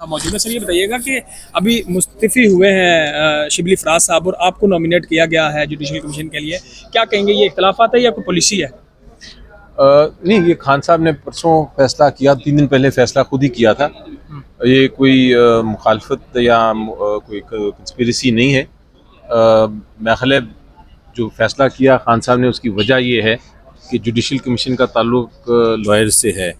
साहब मौजूद है। सर ये बताइएगा कि अभी मुस्तफ़ी हुए हैं शिबली फराज साहब और आपको नॉमिनेट किया गया है जुडिशल कमीशन के लिए, क्या कहेंगे, ये इख्तलाफात है या कोई पॉलिसी है? नहीं, ये खान साहब ने परसों फैसला किया, 3 दिन पहले फैसला खुद ही किया था। ये कोई मुखालफत या कोई कंस्पिरेसी नहीं है। मेरा ख्याल है जो फैसला किया खान साहब ने, उसकी वजह ये है कि जुडिशल कमीशन का ताल्लुक लॉयर से है,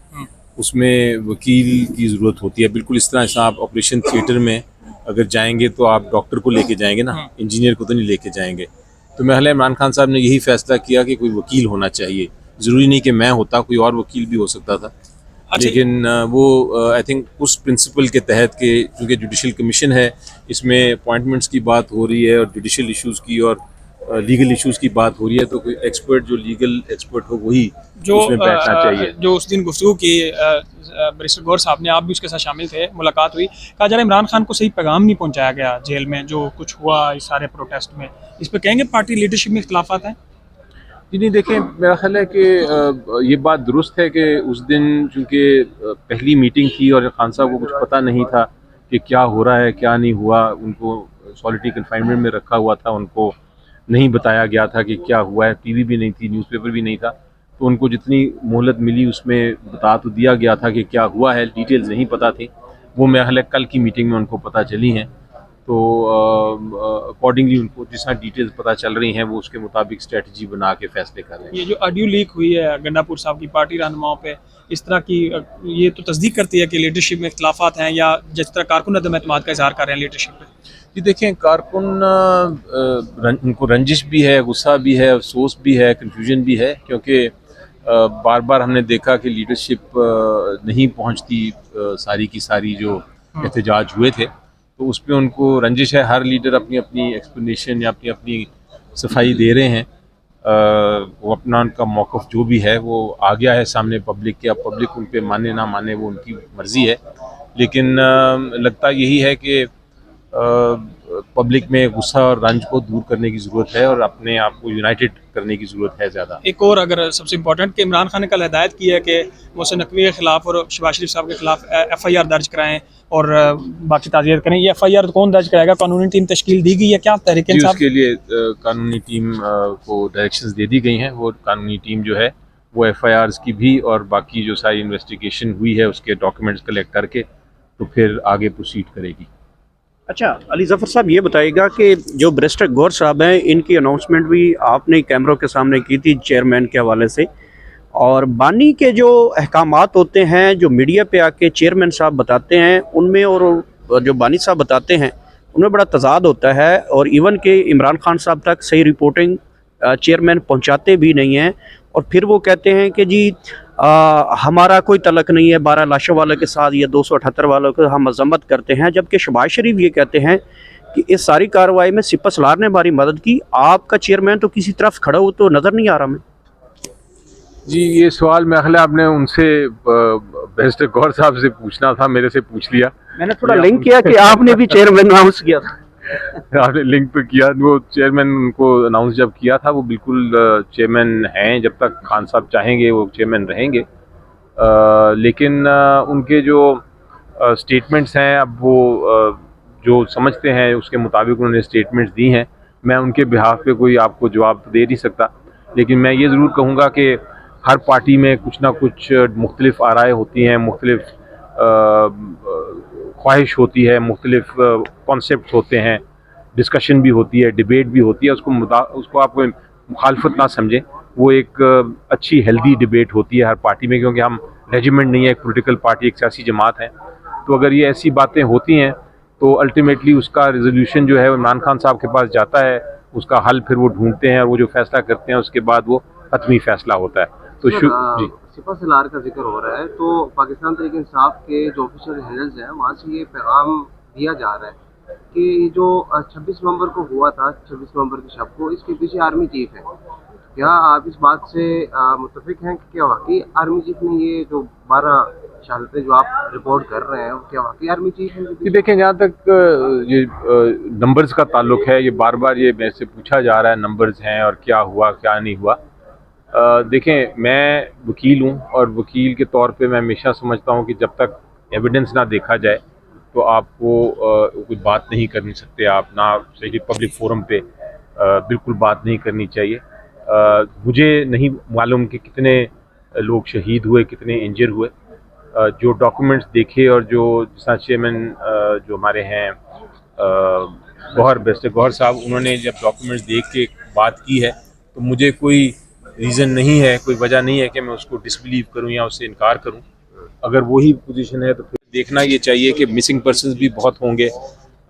उसमें वकील की ज़रूरत होती है। बिल्कुल इस तरह जैसा आप ऑपरेशन थिएटर में अगर जाएंगे तो आप डॉक्टर को लेके जाएंगे ना, इंजीनियर को तो नहीं लेके जाएंगे। तो मेरा ख्याल है इमरान खान साहब ने यही फैसला किया कि कोई वकील होना चाहिए। ज़रूरी नहीं कि मैं होता, कोई और वकील भी हो सकता था। लेकिन वो आई थिंक उस प्रिंसिपल के तहत कि चूँकि जुडिशल कमीशन है, इसमें अपॉइंटमेंट्स की बात हो रही है और जुडिशल इश्यूज़ की और लीगल इश्यूज़ की बात हो रही है, तो कोई एक्सपर्ट जो लीगल एक्सपर्ट हो वही जो उसमें बैठना चाहिए। जो उस दिन गुफ्तगू की बैरिस्टर गौर साहब ने, आप भी उसके साथ शामिल थे, मुलाकात हुई, कहा जा रहा है इमरान खान को सही पैगाम नहीं पहुंचाया गया जेल में, जो कुछ हुआ इस सारे प्रोटेस्ट में। इस पर कहेंगे पार्टी लीडरशिप में इख्तलाफात हैं? जी नहीं, देखें, मेरा ख्याल है कि ये बात दुरुस्त है कि उस दिन चूँकि पहली मीटिंग थी और खान साहब को कुछ पता नहीं था कि क्या हो रहा है क्या नहीं हुआ। उनको सॉलिटरी कन्फाइनमेंट में रखा हुआ था, उनको नहीं बताया गया था कि क्या हुआ है। टीवी भी नहीं थी, न्यूज़पेपर भी नहीं था, तो उनको जितनी मोहलत मिली उसमें बता तो दिया गया था कि क्या हुआ है। डिटेल्स नहीं पता थी, वो मेरा ख्याल है कल की मीटिंग में उनको पता चली हैं। तो अकॉर्डिंगली उनको जिस तरह डिटेल्स पता चल रही हैं वो उसके मुताबिक स्ट्रेटजी बना के फैसले कर रहे हैं। ये जो ऑडियो लीक हुई है गंडापुर साहब की पार्टी रहनुमाओं पे, इस तरह की, ये तो तस्दीक करती है कि लीडरशिप में इख्तलाफात हैं, या जिस तरह कारकुन अदम एतमाद का इजहार कर रहे हैं लीडरशिप पे? जी देखें, कारकुन उनको रंजिश भी है, गुस्सा भी है, अफसोस भी है, कन्फ्यूजन भी है, क्योंकि बार बार हमने देखा कि लीडरशिप नहीं पहुंचती सारी की सारी जो एहतजाज हुए थे, तो उस पर उनको रंजिश है। हर लीडर अपनी अपनी एक्सप्लेनेशन या अपनी अपनी सफाई दे रहे हैं। वो अपना उनका मौक़िफ़ जो भी है वो आ गया है सामने पब्लिक के। अब पब्लिक उन पर माने ना माने वो उनकी मर्ज़ी है, लेकिन लगता यही है कि पब्लिक में गुस्सा और रंज को दूर करने की ज़रूरत है और अपने आप को यूनाइटेड करने की ज़रूरत है ज़्यादा। एक और अगर सबसे इम्पोर्टेंट कि इमरान खान ने कल हिदायत की है कि मोहसिन नकवी के खिलाफ और शहबाज शरीफ साहब के खिलाफ FIR दर्ज कराएं और बाकी ताज़ियत करें। ये FIR कौन दर्ज कराएगा? कानूनी टीम तश्कील दी गई है क्या तहरीक इंसाफ? उसके लिए कानूनी टीम को डायरेक्शंस दे दी गई हैं। वो कानूनी टीम जो है वो FIRs की भी और बाकी जो सारी इन्वेस्टिगेशन हुई है उसके डॉक्यूमेंट्स कलेक्ट करके तो फिर आगे प्रोसीड करेगी। अच्छा, अली ज़फ़र साहब ये बताइएगा कि जो बैरिस्टर गौर साहब हैं, इनकी अनाउंसमेंट भी आपने कैमरों के सामने की थी चेयरमैन के हवाले से, और बानी के जो अहकामात होते हैं जो मीडिया पे आके चेयरमैन साहब बताते हैं उनमें और जो बानी साहब बताते हैं उनमें बड़ा तज़ाद होता है, और इवन के इमरान खान साहब तक सही रिपोर्टिंग चेयरमैन पहुंचाते भी नहीं हैं, और फिर वो कहते हैं कि जी हमारा कोई तलक नहीं है 12 लाशों वालों के साथ या 278 वालों को हम मजम्मत करते हैं, जबकि शहबाज शरीफ ये कहते हैं कि इस सारी कार्रवाई में सिपा सलार ने हमारी मदद की। आपका चेयरमैन तो किसी तरफ खड़ा हो तो नज़र नहीं आ रहा मैं। जी, ये सवाल मेरा ख्याल है आपने उनसे बैरिस्टर गौर साहब से पूछना था, मेरे से पूछ लिया। मैंने थोड़ा लिंक किया कि आपने भी चेयरमैन अनाउंस किया था। आपने लिंक तो किया, वो चेयरमैन उनको अनाउंस जब किया था वो बिल्कुल चेयरमैन हैं, जब तक खान साहब चाहेंगे वो चेयरमैन रहेंगे। लेकिन उनके जो स्टेटमेंट्स हैं, अब वो जो समझते हैं उसके मुताबिक उन्होंने स्टेटमेंट्स दी हैं। मैं उनके बिहाफ पे कोई आपको जवाब दे नहीं सकता, लेकिन मैं ये ज़रूर कहूँगा कि हर पार्टी में कुछ ना कुछ मुख्तलिफ आराएँ होती हैं, मुख्तलिफ ख्वाहिश होती है, मुख्तलिफ कॉन्सेप्ट होते हैं, डिस्कशन भी होती है, डिबेट भी होती है। उसको आप कोई मुखालफत ना समझें, वो एक अच्छी हेल्दी डिबेट होती है हर पार्टी में, क्योंकि हम रेजिमेंट नहीं है, एक पॉलिटिकल पार्टी, एक सियासी जमात है। तो अगर ये ऐसी बातें होती हैं तो अल्टीमेटली उसका रिजोल्यूशन जो है इमरान खान साहब के पास जाता है, उसका हल फिर वो ढूंढते हैं और वो जो फैसला करते हैं उसके बाद वो हतमी फैसला होता है। तो जी, सिपा सलार का जिक्र हो रहा है, तो पाकिस्तान तहरीक इंसाफ के जो ऑफिशियल हैंडल्स हैं वहाँ से ये पैगाम दिया जा रहा है कि जो 26 नवंबर को हुआ था, 26 नवंबर की शब को, इसके पीछे आर्मी चीफ है। क्या आप इस बात से मुत्तफिक हैं कि क्या वाकई आर्मी चीफ ने ये जो 12 शहादतें जो आप रिपोर्ट कर रहे हैं क्या वाकई आर्मी चीफ है? देखें, जहाँ तक ये नंबर्स का ताल्लुक है, ये बार बार ये मेरे से पूछा जा रहा है नंबर्स हैं और क्या हुआ क्या नहीं हुआ। देखें, मैं वकील हूँ और वकील के तौर पे मैं हमेशा समझता हूँ कि जब तक एविडेंस ना देखा जाए तो आपको कोई बात नहीं करनी सकते आप ना, सही पब्लिक फोरम पे बिल्कुल बात नहीं करनी चाहिए। मुझे नहीं मालूम कि कितने लोग शहीद हुए, कितने इंजर हुए। जो डॉक्यूमेंट्स देखे और जो जिस चेयरमैन जो हमारे हैं गौहर बैरिस्टर गौहर साहब, उन्होंने जब डॉक्यूमेंट्स देख के बात की है तो मुझे कोई रीज़न नहीं है, कोई वजह नहीं है कि मैं उसको डिसबिलीव करूं या उससे इनकार करूं। अगर वही पोजीशन है तो फिर देखना ये चाहिए कि मिसिंग पर्सन्स भी बहुत होंगे,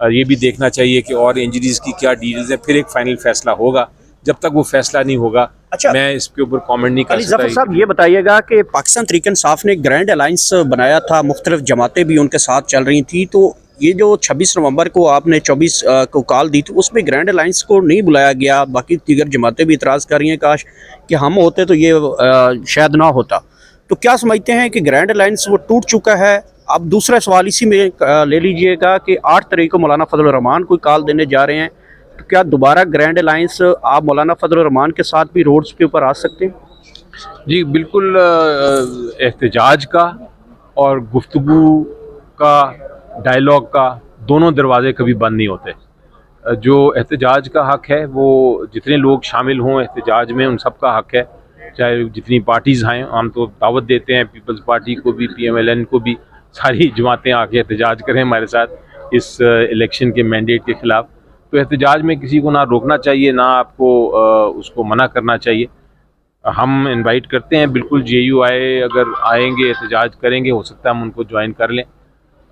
और ये भी देखना चाहिए कि और इंजरीज की क्या डिटेल्स हैं, फिर एक फाइनल फैसला होगा। जब तक वो फैसला नहीं होगा अच्छा, मैं इसके ऊपर कमेंट नहीं कर अली जफर सकता। साहब ये बताइएगा कि पाकिस्तान तहरीक इंसाफ ने ग्रैंड अलायंस बनाया था, मुख्तलिफ जमातें भी उनके साथ चल रही थी, तो ये जो 26 नवंबर को आपने 24 को कॉल दी थी उसमें ग्रैंड अलायंस को नहीं बुलाया गया। बाकी दीगर जमातें भी इतराज़ कर रही हैं काश कि हम होते तो ये शायद ना होता। तो क्या समझते हैं कि ग्रैंड अलायंस वो टूट चुका है? अब दूसरा सवाल इसी में ले लीजिएगा कि 8 तारीख को मौलाना फजल रहमान कोई कॉल देने जा रहे हैं, तो क्या दोबारा ग्रैंड अलायंस आप मौलाना फजल रहमान के साथ भी रोड्स के ऊपर आ सकते हैं? जी बिल्कुल, एहतजाज का और गुफ्तगू का, डायलॉग का, दोनों दरवाजे कभी बंद नहीं होते। जो एहतजाज का हक़ है वो जितने लोग शामिल हों एहतजाज में, उन सब का हक़ है, चाहे जितनी पार्टीज़ हैं। हम तो दावत देते हैं पीपल्स पार्टी को भी, PMLN को भी, सारी जमातें आके एहतजाज करें हमारे साथ इस इलेक्शन के मैंडेट के ख़िलाफ़। तो एहतजाज में किसी को ना रोकना चाहिए, ना आपको उसको मना करना चाहिए। हम इनवाइट करते हैं, बिल्कुल JUI अगर आएंगे एहतजाज करेंगे, हो सकता है हम उनको ज्वाइन कर लें।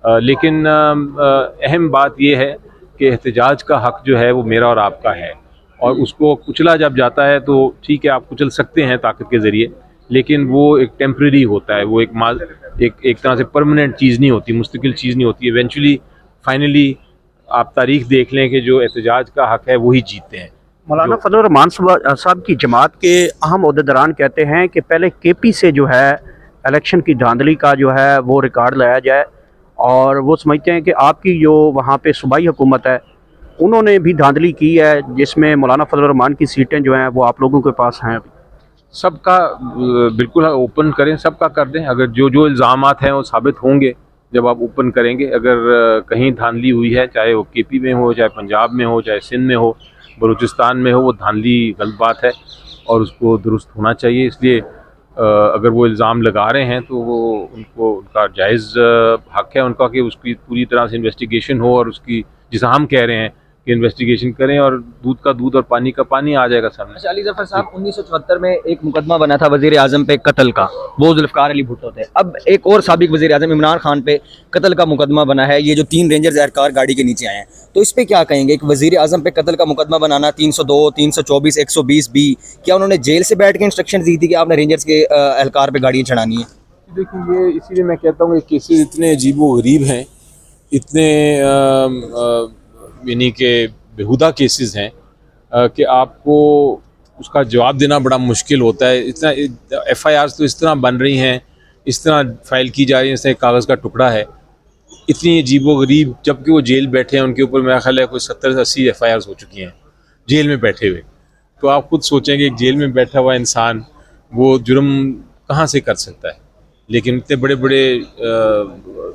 लेकिन अहम बात यह है कि एहतजाज का हक़ जो है वो मेरा और आपका है, और उसको कुचला जब जाता है तो ठीक है, आप कुचल सकते हैं ताकत के ज़रिए, लेकिन वो एक टेम्प्रेरी होता है, वो एक तरह से परमानेंट चीज़ नहीं होती, मुस्तकिल चीज़ नहीं होती। इवेंचुअली फाइनली आप तारीख देख लें कि जो एहतजाज का हक़ है वही जीतते हैं। मौलाना फजल रहमान साहब की जमात के अहम ओहदेदारान कहते हैं कि पहले KP से जो है इलेक्शन की धांधली का जो है वो रिकॉर्ड लाया जाए, और वो समझते हैं कि आपकी जो वहाँ पे सूबाई हुकूमत है उन्होंने भी धांधली की है, जिसमें मौलाना फजल रहमान की सीटें जो हैं वो आप लोगों के पास हैं। अभी सबका बिल्कुल ओपन करें, सबका कर दें। अगर जो जो इल्ज़ामात हैं वो साबित होंगे जब आप ओपन करेंगे। अगर कहीं धांधली हुई है, चाहे वो KP में हो, चाहे पंजाब में हो, चाहे सिंध में हो, बलूचिस्तान में हो, वो धांधली गलत बात है और उसको दुरुस्त होना चाहिए। इसलिए अगर वो इल्ज़ाम लगा रहे हैं तो वो उनका जायज़ हक़ है उनका कि उसकी पूरी तरह से इन्वेस्टिगेशन हो, और उसकी जिसे हम कह रहे हैं कि इन्वेस्टिगेशन करें, और दूध का दूध और पानी का पानी आ जाएगा सामने। अच्छा अली जफर साहब, 1974 में एक मुकदमा बना था वजीर आजम पे कत्ल का, वो जुल्फ़िकार अली भुट्टो थे। अब एक और साबिक वजीर आजम इमरान खान पे कत्ल का मुकदमा बना है, ये जो 3 रेंजर्स एहरकार गाड़ी के नीचे आए हैं, तो इस पे क्या कहेंगे? एक वजीर आजम पे कत्ल का मुकदमा बनाना, 302, 324, 120B, क्या उन्होंने जेल से बैठ के इंस्ट्रक्शन दी थी कि आपने रेंजर्स के एहलकार पे गाड़ियाँ चढ़ानी है? देखिए, ये इसीलिए मैं कहता हूँ कि केसेस इतने अजीबो-गरीब हैं, इतने यानी कि बेहुदा केसेस हैं कि आपको उसका जवाब देना बड़ा मुश्किल होता है। इतना FIRs तो इस तरह बन रही हैं, इस तरह फाइल की जा रही है जैसे कागज़ का टुकड़ा है, इतनी अजीबो-गरीब, जबकि वो जेल बैठे हैं। उनके ऊपर मेरा ख्याल है कोई 70 से 80 FIRs हो चुकी हैं जेल में बैठे हुए। तो आप खुद सोचेंगे एक जेल में बैठा हुआ इंसान वो जुर्म कहाँ से कर सकता है, लेकिन इतने बड़े बड़े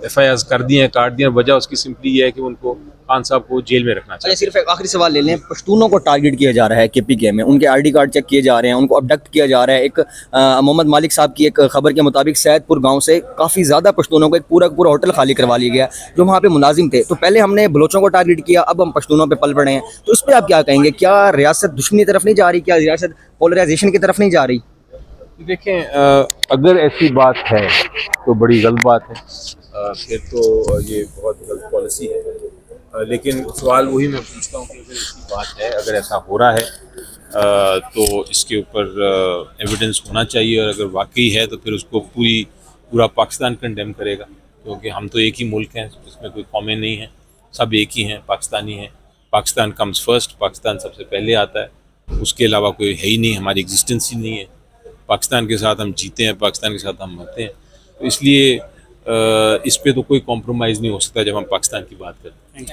FIRs कर दिए हैं, काट दिए हैं। वजह उसकी सिंपली ये है कि उनको खान साहब को जेल में रखना चाहिए। अच्छा, सिर्फ एक आखिरी सवाल ले लें, पश्तूनों को टारगेट किया जा रहा है KPK में, उनके ID कार्ड चेक किए जा रहे हैं, उनको अबडक्ट किया जा रहा है। एक मोहम्मद मालिक साहब की एक खबर के मुताबिक सैदपुर गांव से काफ़ी ज़्यादा पश्तूनों को एक पूरा होटल खाली करवा लिया गया जो वहाँ पे मुलाजिम थे। तो पहले हमने बलोचों को टारगेट किया, अब हम पश्तूनों पर पल पड़े हैं, तो इस पर आप क्या कहेंगे? क्या रियासत दुश्मनी की तरफ नहीं जा रही? क्या रियासत पोलराइजेशन की तरफ नहीं जा रही? देखें, अगर ऐसी बात है तो बड़ी गलत बात है, फिर तो ये बहुत गलत पॉलिसी है। लेकिन सवाल वही मैं पूछता हूँ कि अगर ऐसी बात है, अगर ऐसा हो रहा है तो इसके ऊपर एविडेंस होना चाहिए, और अगर वाकई है तो फिर उसको पूरा पाकिस्तान कंडेम करेगा, क्योंकि हम तो एक ही मुल्क हैं, इसमें कोई कौमें नहीं हैं, सब एक ही हैं, पाकिस्तानी हैं। पाकिस्तान कम्स फर्स्ट, पाकिस्तान सबसे पहले आता है, उसके अलावा कोई है ही नहीं, हमारी एग्जिस्टेंस ही नहीं है। पाकिस्तान के साथ हम जीते हैं, पाकिस्तान के साथ हम मरते हैं। तो इसलिए इस पे तो कोई कॉम्प्रोमाइज़ नहीं हो सकता जब हम पाकिस्तान की बात करते हैं।